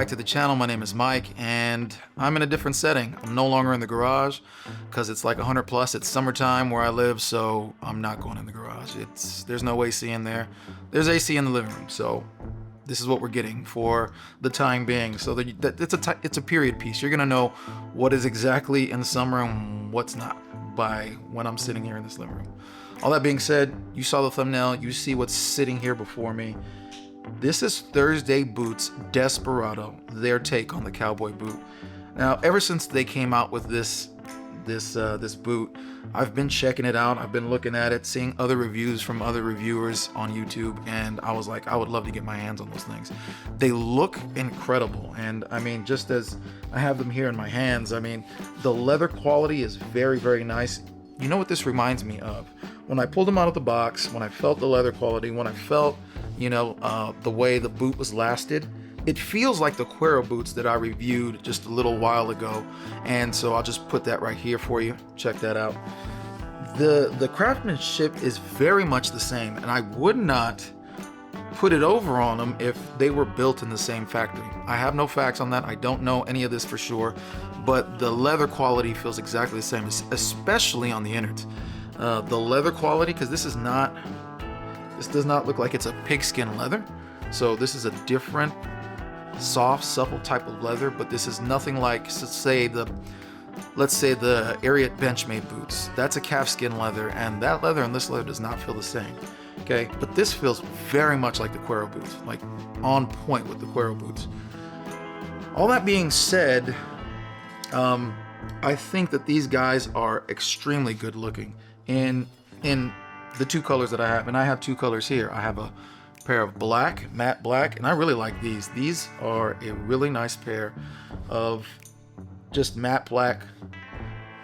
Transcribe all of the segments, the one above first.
back to the channel. My name is Mike and I'm in a different setting. I'm no longer in the garage because it's like 100 plus. It's summertime where I live, so I'm not going in the garage. There's no AC in there. There's AC in the living room, so this is what we're getting for the time being. So it's a period piece. You're gonna know what is exactly in the summer and what's not by when I'm sitting here in this living room. All that being said, you saw the thumbnail, you see what's sitting here before me. This is Thursday Boots Desperado, their take on the Cowboy boot. Now, ever since they came out with this boot, I've been checking it out. I've been looking at it, seeing other reviews from other reviewers on YouTube, and I was like, I would love to get my hands on those things. They look incredible, and I mean, just as I have them here in my hands, I mean, the leather quality is very, very nice. You know what this reminds me of? When I pulled them out of the box, when I felt the leather quality, when I felt, you know, the way the boot was lasted, it feels like the Cuero boots that I reviewed just a little while ago. And so I'll just put that right here for you. Check that out. The craftsmanship is very much the same, and I would not put it over on them if they were built in the same factory. I have no facts on that. I don't know any of this for sure, but the leather quality feels exactly the same, especially on the innards. The leather quality, because this does not look like it's a pigskin leather. So this is a different soft, supple type of leather, but this is nothing like, let's say the Ariat Benchmade boots. That's a calfskin leather, and that leather and this leather does not feel the same. Okay, but this feels very much like the Cuero boots, like on point with the Cuero boots. All that being said, I think that these guys are extremely good looking in the two colors that I have, and I have two colors here. I have a pair of black, matte black, and I really like these. These are a really nice pair of just matte black,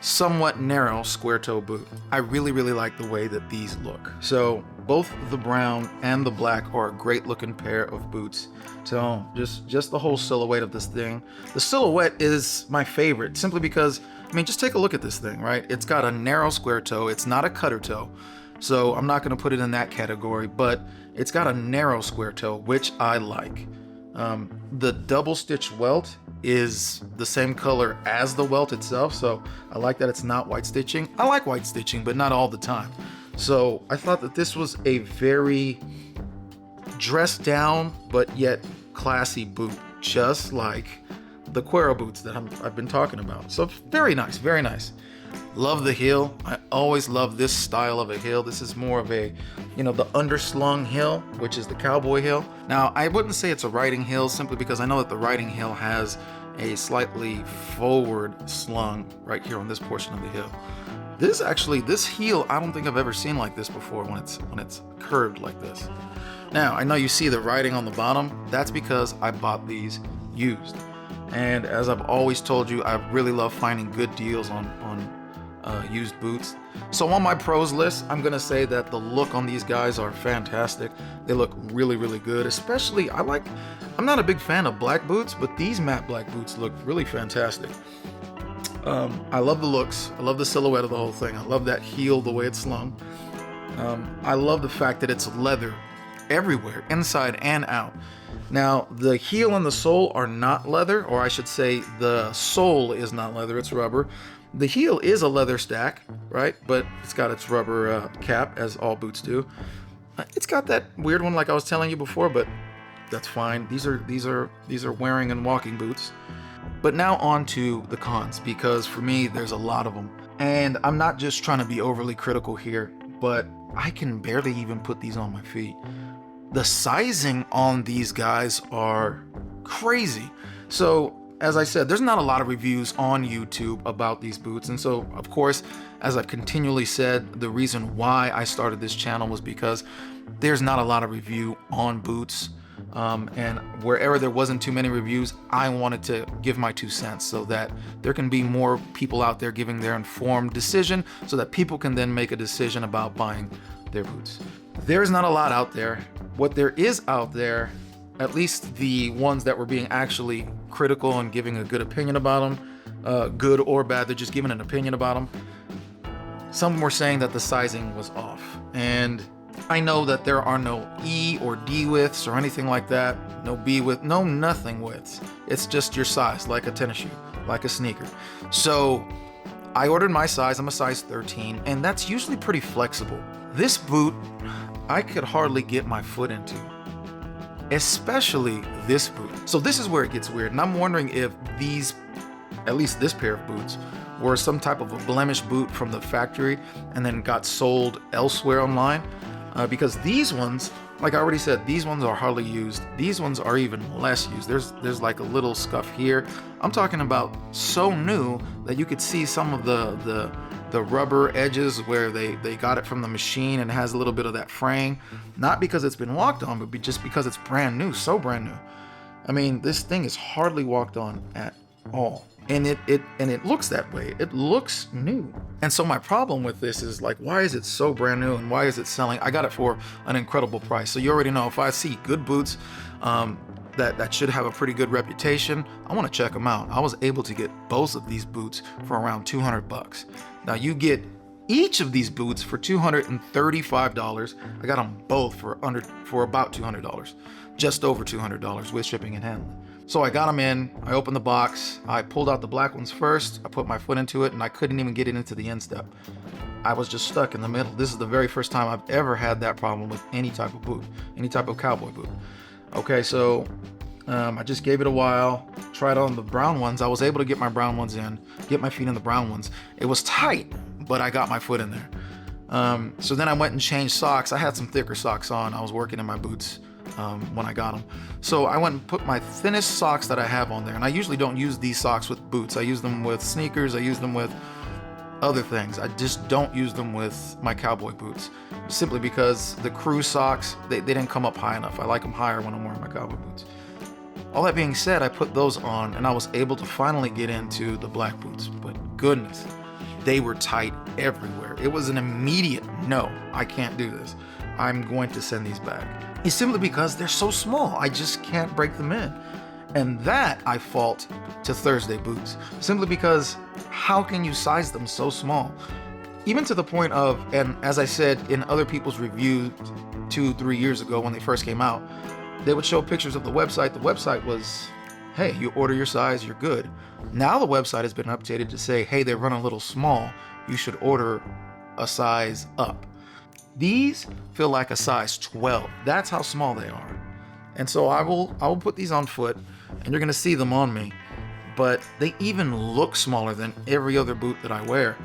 somewhat narrow square toe boot. I really, really like the way that these look. So both the brown and the black are a great looking pair of boots. So just the whole silhouette of this thing. The silhouette is my favorite simply because, I mean, just take a look at this thing, right? It's got a narrow square toe. It's not a cutter toe. So I'm not going to put it in that category, but it's got a narrow square toe, which I like. The double stitch welt is the same color as the welt itself, so I like that it's not white stitching. I like white stitching, but not all the time. So I thought that this was a very dressed down, but yet classy boot, just like the Cuero boots that I've been talking about. So very nice, very nice. Love the heel. I always love this style of a heel. This is more of a, you know, the underslung heel, which is the Cowboy heel. Now, I wouldn't say it's a riding heel simply because I know that the riding heel has a slightly forward slung right here on this portion of the heel. This heel, I don't think I've ever seen like this before when it's curved like this. Now, I know you see the writing on the bottom. That's because I bought these used. And as I've always told you, I really love finding good deals on used boots. So on my pros list, I'm gonna say that the look on these guys are fantastic. They look really, really good. Especially, I'm not a big fan of black boots, but these matte black boots look really fantastic. I love the looks. I love the silhouette of the whole thing. I love that heel, the way it's slung. I love the fact that it's leather everywhere, inside and out. Now, the heel and the sole are not leather, or I should say the sole is not leather, it's rubber. The heel is a leather stack, right? But it's got its rubber cap, as all boots do. It's got that weird one like I was telling you before, but that's fine. These are wearing and walking boots. But now on to the cons, because for me, there's a lot of them. And I'm not just trying to be overly critical here, but I can barely even put these on my feet. The sizing on these guys are crazy. So, as I said, there's not a lot of reviews on YouTube about these boots. And so, of course, as I've continually said, the reason why I started this channel was because there's not a lot of review on boots. And wherever there wasn't too many reviews, I wanted to give my 2 cents so that there can be more people out there giving their informed decision so that people can then make a decision about buying their boots. There's not a lot out there. What there is out there, at least the ones that were being actually critical and giving a good opinion about them, good or bad, they're just giving an opinion about them. Some were saying that the sizing was off. And I know that there are no E or D widths or anything like that. no B width, no nothing widths. It's just your size, like a tennis shoe, like a sneaker. So I ordered my size. I'm a size 13, and that's usually pretty flexible. This boot, I could hardly get my foot into, especially this boot. So this is where it gets weird, and I'm wondering if these, at least this pair of boots, were some type of a blemish boot from the factory and then got sold elsewhere online. Because these ones, like I already said, these ones are hardly used. These ones are even less used. There's like a little scuff here. I'm talking about so new that you could see some of the rubber edges where they got it from the machine, and it has a little bit of that fraying. Not because it's been walked on, but just because it's brand new, so brand new. I mean, this thing is hardly walked on at all. And it looks that way. It looks new. And so my problem with this is, like, why is it so brand new and why is it selling? I got it for an incredible price. So you already know, if I see good boots that should have a pretty good reputation, I want to check them out. I was able to get both of these boots for around $200. Now you get each of these boots for $235. I got them both for about $200, just over $200 with shipping and handling. So I got them in, I opened the box, I pulled out the black ones first, I put my foot into it, and I couldn't even get it into the instep. I was just stuck in the middle. This is the very first time I've ever had that problem with any type of boot, any type of cowboy boot. Okay, so I just gave it a while, tried on the brown ones. I was able to get my brown ones in, get my feet in the brown ones. It was tight, but I got my foot in there. So then I went and changed socks. I had some thicker socks on. I was working in my boots when I got them. So I went and put my thinnest socks that I have on there. And I usually don't use these socks with boots. I use them with sneakers. I use them with other things. I just don't use them with my cowboy boots, simply because the crew socks, they didn't come up high enough. I like them higher when I'm wearing my cowboy boots. All that being said, I put those on and I was able to finally get into the black boots. But goodness, they were tight everywhere. It was an immediate no, I can't do this. I'm going to send these back. It's simply because they're so small. I just can't break them in. And that I fault to Thursday Boots, simply because how can you size them so small? Even to the point of, and as I said in other people's reviews 2-3 years ago when they first came out, they would show pictures of the website. The website was, hey, you order your size, you're good. Now the website has been updated to say, hey, they run a little small, you should order a size up. These feel like a size 12. That's how small they are. And so I will put these on foot, and you're gonna see them on me, but they even look smaller than every other boot that I wear.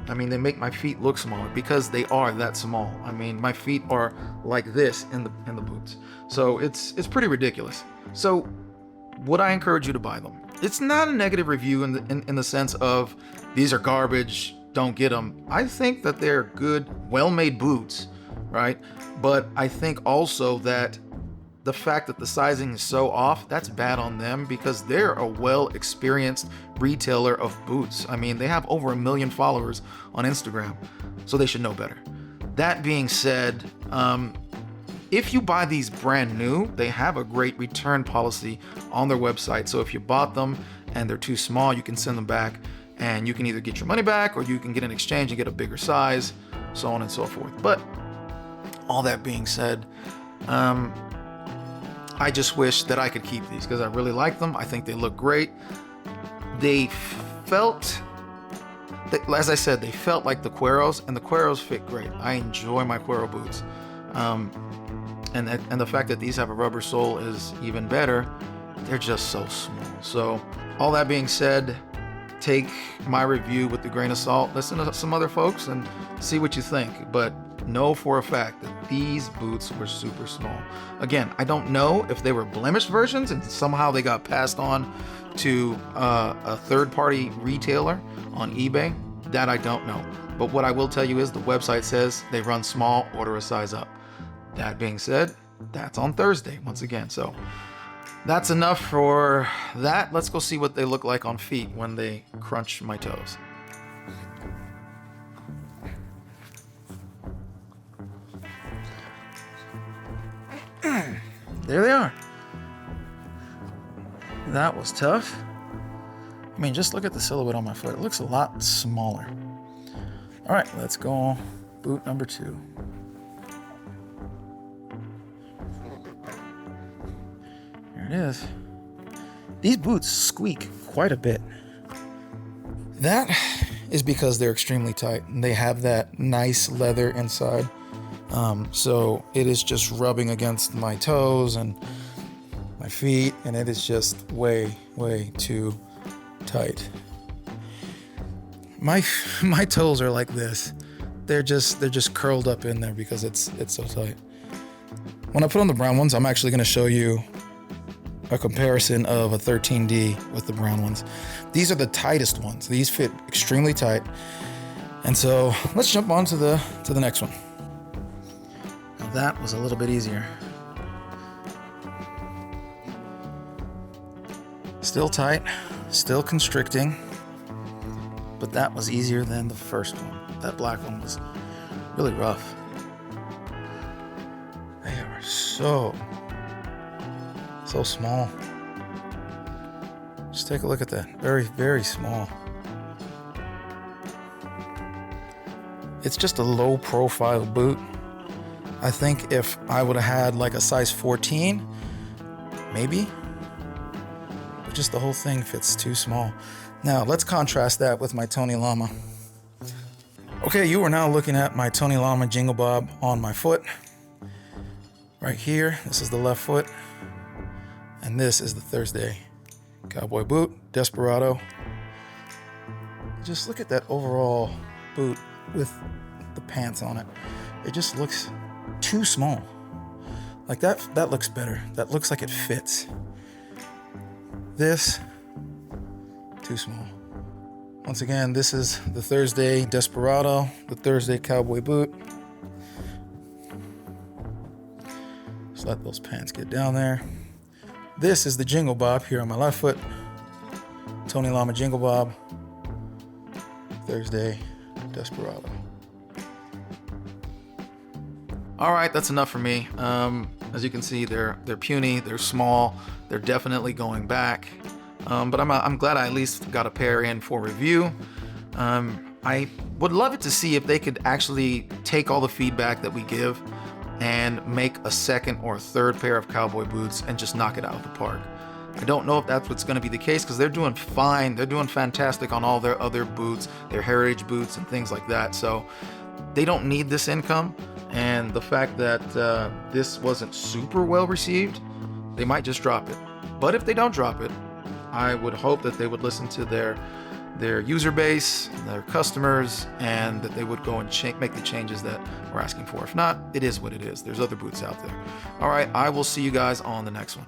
I mean, they make my feet look smaller because they are that small. I mean, my feet are like this in the boots. So it's pretty ridiculous. So would I encourage you to buy them? It's not a negative review in the sense of these are garbage, don't get them. I think that they're good, well-made boots, right? But I think also that the fact that the sizing is so off, that's bad on them, because they're a well-experienced retailer of boots. I mean, they have over 1 million followers on Instagram, so they should know better. That being said, if you buy these brand new, they have a great return policy on their website. So if you bought them and they're too small, you can send them back and you can either get your money back or you can get an exchange and get a bigger size, so on and so forth. But all that being said, I just wish that I could keep these because I really like them. I think they look great. They felt, as I said, they felt like the Cueros, and the Cueros fit great. I enjoy my Cuero boots. And the fact that these have a rubber sole is even better. They're just so small. So all that being said, take my review with a grain of salt. Listen to some other folks and see what you think. But know for a fact that these boots were super small. Again, I don't know if they were blemished versions and somehow they got passed on to a third-party retailer on eBay. That I don't know. But what I will tell you is the website says they run small, order a size up. That being said, that's on Thursday once again. So that's enough for that. Let's go see what they look like on feet when they crunch my toes. There they are. That was tough. I mean, just look at the silhouette on my foot. It looks a lot smaller. All right, let's go boot number 2. it is. These boots squeak quite a bit. That is because they're extremely tight and they have that nice leather inside. So it is just rubbing against my toes and my feet, and it is just way too tight. My toes are like this. They're just curled up in there because it's so tight. When I put on the brown ones, I'm actually going to show you a comparison of a 13D with the brown ones. These are the tightest ones. These fit extremely tight. And so let's jump on to the next one. Now that was a little bit easier. Still tight, still constricting, but that was easier than the first one. That black one was really rough. They are so small. Just take a look at that. Very small. It's just a low profile boot. I think if I would have had like a size 14, maybe. But just the whole thing fits too small. Now let's contrast that with my Tony Lama. Okay, you are now looking at my Tony Lama Jingle Bob on my foot. Right here, this is the left foot. And this is the Thursday Cowboy boot, Desperado. Just look at that overall boot with the pants on it. It just looks too small. Like that looks better. That looks like it fits. This, too small. Once again, this is the Thursday Desperado, the Thursday Cowboy boot. Just let those pants get down there. This is the Jingle Bob here on my left foot. Tony Lama Jingle Bob, Thursday Desperado. All right, that's enough for me. As you can see, they're puny, they're small, they're definitely going back. But I'm glad I at least got a pair in for review. I would love it to see if they could actually take all the feedback that we give and make a second or third pair of cowboy boots and just knock it out of the park. I don't know if that's what's going to be the case because they're doing fine. They're doing fantastic on all their other boots, their heritage boots and things like that. So they don't need this income. And the fact that this wasn't super well received, they might just drop it. But if they don't drop it, I would hope that they would listen to their user base, their customers, and that they would go and make the changes that we're asking for. If not, it is what it is. There's other boots out there. All right, I will see you guys on the next one.